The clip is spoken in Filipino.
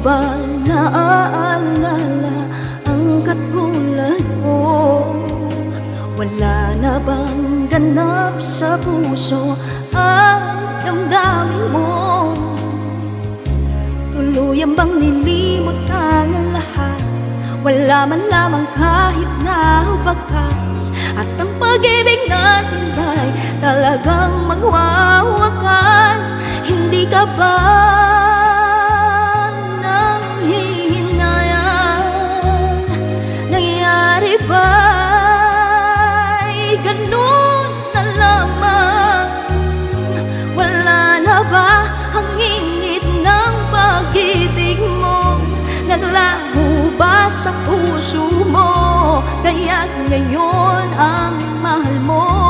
ba naaalala ang katulad mo? Wala na bang ganap sa puso at damdamin mo? Tuluyan bang nilimot ang lahat? Wala man lamang kahit na bakas, at ang pag-ibig natin ba'y talagang magwawakas? Hindi ka ba nanghihinayang? Nangyari ba'y ganun na lamang? Wala na ba ang ingit ng pag-ibig mo? Naglaho sa puso mo, kaya't ngayon ang mahal mo